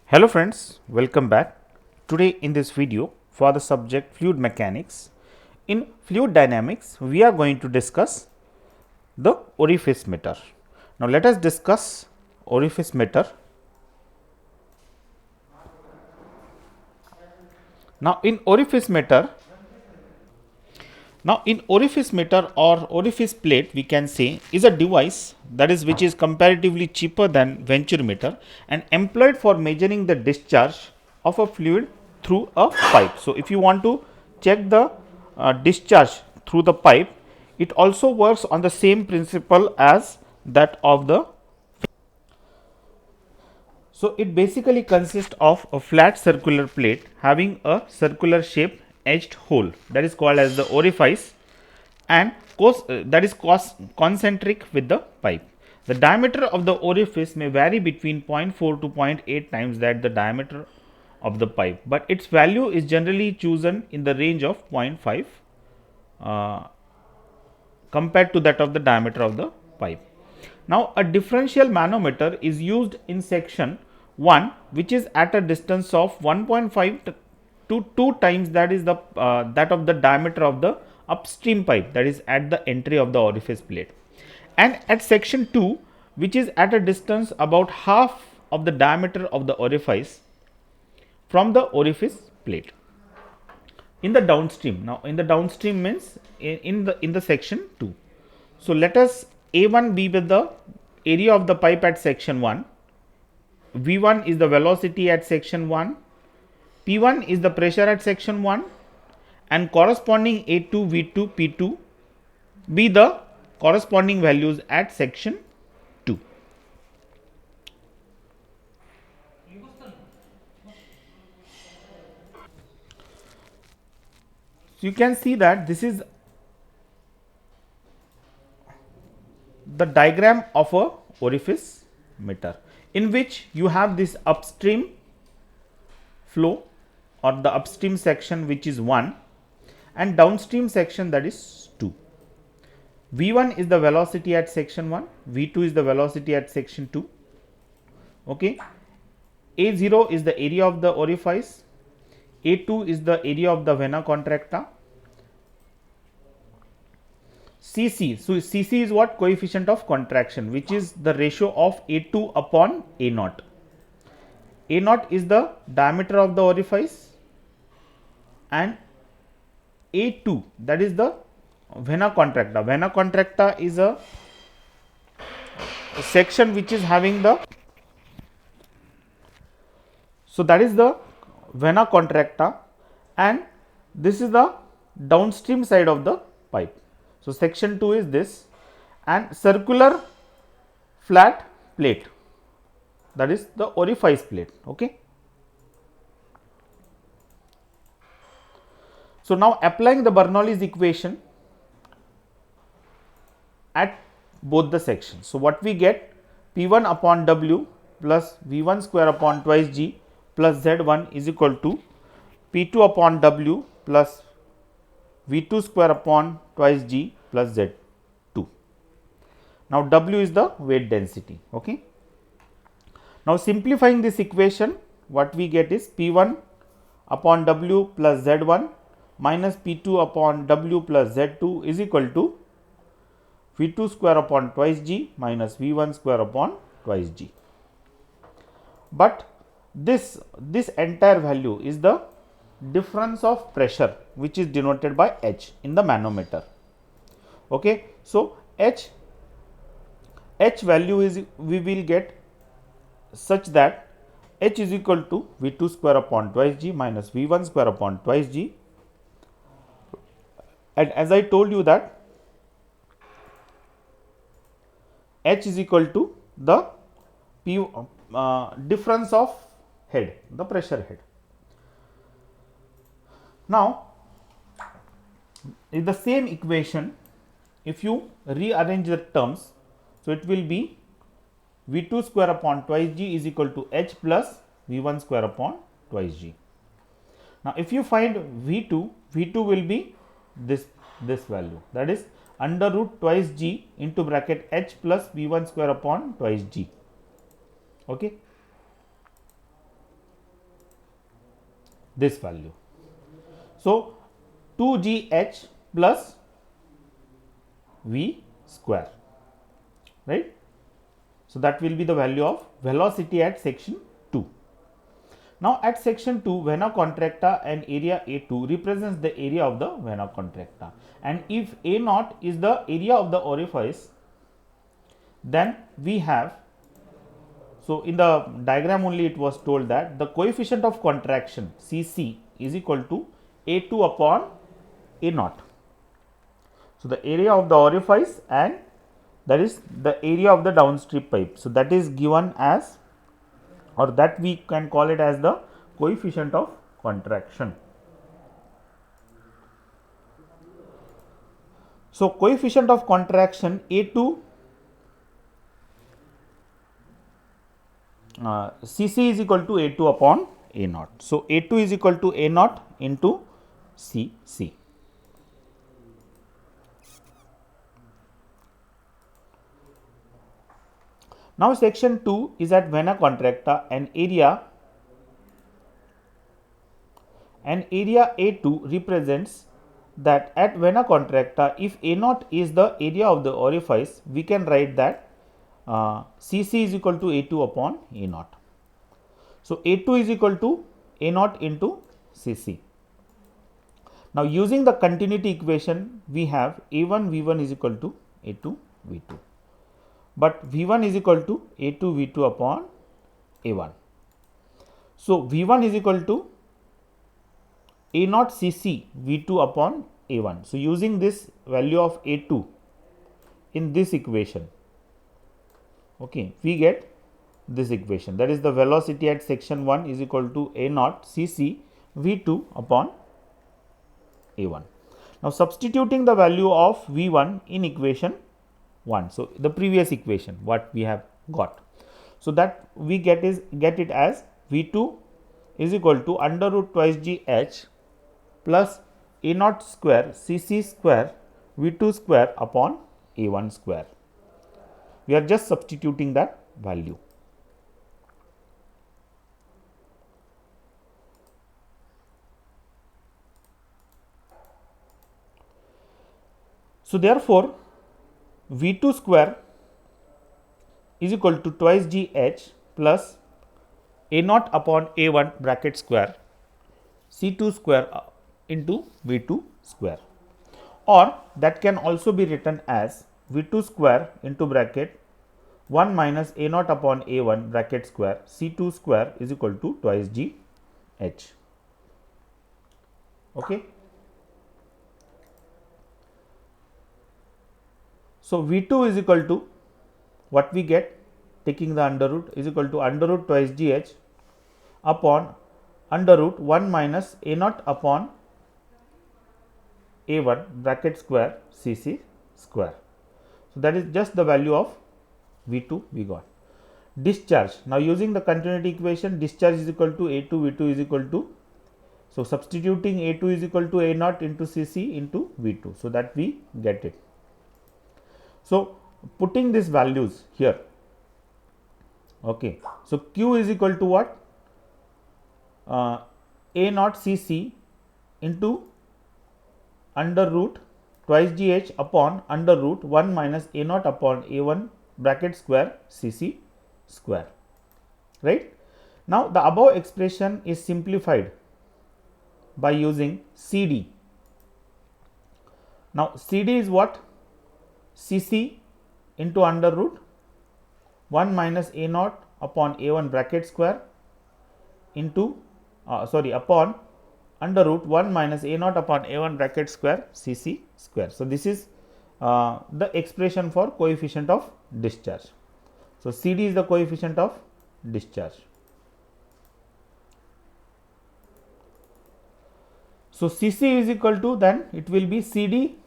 Hello friends, welcome back. Today in this video for the subject fluid mechanics, in fluid dynamics we are going to discuss the orifice meter. Now let us discuss orifice meter. Now in orifice meter, or orifice plate we can say is a device that is which is comparatively cheaper than Venturi meter and employed for measuring the discharge of a fluid through a pipe. So, if you want to check the discharge through the pipe, it also works on the same principle as that of the. So, it basically consists of a flat circular plate having a circular shape edged hole, that is called as the orifice, and that is concentric with the pipe. The diameter of the orifice may vary between 0.4 to 0.8 times that the diameter of the pipe, but its value is generally chosen in the range of 0.5 compared to that of the diameter of the pipe. Now, a differential manometer is used in section 1, which is at a distance of 1.5 to 2 times that is the that of the diameter of the upstream pipe, that is at the entry of the orifice plate, and at section 2, which is at a distance about half of the diameter of the orifice from the orifice plate. In the downstream, now in the downstream means in the section 2. So let us A1 be with the area of the pipe at section 1, V1 is the velocity at section 1, P1 is the pressure at section 1, and corresponding A2, V2, P2 be the corresponding values at section 2. So you can see that this is the diagram of a orifice meter, in which you have this upstream flow or the upstream section, which is 1, and downstream section, that is 2. V1 is the velocity at section 1, V2 is the velocity at section 2. Okay. A0 is the area of the orifice, A2 is the area of the vena contracta, Cc. So, Cc is what? Coefficient of contraction, which is the ratio of A2 upon A0. A0 is the diameter of the orifice, and A2, that is the vena contracta. Vena contracta is a section which is having the, so that is the vena contracta, and this is the downstream side of the pipe. So, section 2 is this, and circular flat plate, that is the orifice plate. Okay. So, now applying the Bernoulli's equation at both the sections. So, what we get? P1 upon W plus V1 square upon twice G plus Z1 is equal to P2 upon W plus V2 square upon twice G plus Z2. Now, W is the weight density. Okay. Now, simplifying this equation, what we get is P1 upon W plus Z1 minus P2 upon W plus Z2 is equal to V2 square upon twice G minus V1 square upon twice G. But this entire value is the difference of pressure, which is denoted by H in the manometer. Okay. So, H value is, we will get such that H is equal to V2 square upon twice G minus V1 square upon twice G, and as I told you that H is equal to the difference of head, the pressure head. Now, in the same equation, if you rearrange the terms, so it will be V2 square upon twice G is equal to H plus V1 square upon twice G. Now, if you find V2 will be this value, that is under root twice G into bracket H plus V1 square upon twice G. Okay. this value. So, 2gh plus v square, right. So, that will be the value of velocity at section 2. Now, at section 2, vena contracta and area A2 represents the area of the vena contracta, and if A0 is the area of the orifice, then we have, so in the diagram only it was told that the coefficient of contraction Cc is equal to A2 upon A0. So, the area of the orifice and that is the area of the downstream pipe. So, that is given as, or that we can call it as the coefficient of contraction. So, coefficient of contraction A2 Cc is equal to A2 upon A0. So, A2 is equal to A0 into Cc. Now, section 2 is at vena contracta and area A2 represents that at vena contracta, if A0 is the area of the orifice, we can write that Cc is equal to A2 upon A0. So, A2 is equal to A0 into Cc. Now, using the continuity equation, we have A1 V1 is equal to A2 V2, but V1 is equal to A2 V2 upon A1. So, V1 is equal to A0 Cc V2 upon A1. So, using this value of A2 in this equation, okay, we get this equation, that is the velocity at section 1 is equal to A0 Cc V2 upon A1. Now, substituting the value of V1 in equation 1. So, the previous equation what we have got. So, that we get it as V2 is equal to under root twice GH plus A0 square Cc square V2 square upon A1 square. We are just substituting that value. So, therefore, V2 square is equal to twice GH plus A0 upon A1 bracket square C2 square into V2 square, or that can also be written as V2 square into bracket 1 minus A0 upon A1 bracket square C2 square is equal to twice GH. Okay. So, V2 is equal to what we get, taking the under root, is equal to under root twice GH upon under root 1 minus A0 upon A1 bracket square Cc square. So, that is just the value of V2 we got. Discharge, now using the continuity equation, discharge is equal to A2 V2 is equal to, so substituting A2 is equal to A0 into Cc into V2. So, that we get it. So, putting these values here, okay. So, Q is equal to what? A0 Cc into under root twice GH upon under root 1 minus A0 upon A1 bracket square Cc square, right. Now, the above expression is simplified by using CD. Now, CD is what? Cc into under root 1 minus A0 upon A1 bracket square into upon under root 1 minus A0 upon A1 bracket square Cc square. So, this is the expression for coefficient of discharge. So, CD is the coefficient of discharge. So, Cc is equal to, then it will be CD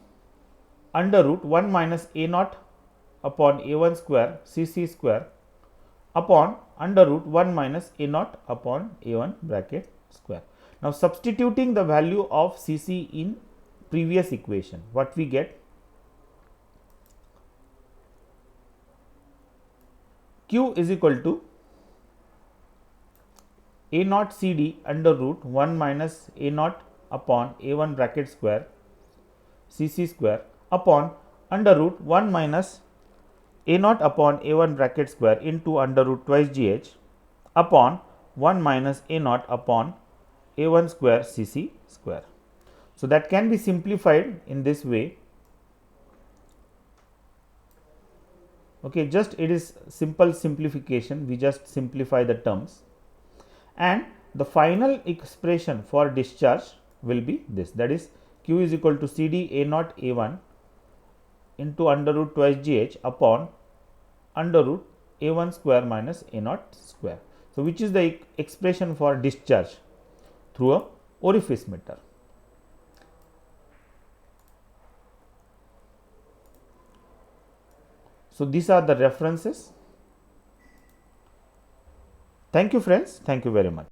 under root 1 minus A0 upon A1 square Cc square upon under root 1 minus A0 upon A1 bracket square. Now, substituting the value of Cc in previous equation, what we get? Q is equal to A naught CD under root 1 minus A naught upon A1 bracket square CC square upon under root 1 minus A naught upon A1 bracket square into under root twice GH upon 1 minus A naught upon A1 square CC square. So, that can be simplified in this way. Okay, just it is simple simplification, we just simplify the terms, and the final expression for discharge will be this, that is Q is equal to CD A naught A1 into under root twice GH upon under root A1 square minus A naught square. So, which is the expression for discharge through a orifice meter. So, these are the references. Thank you friends, thank you very much.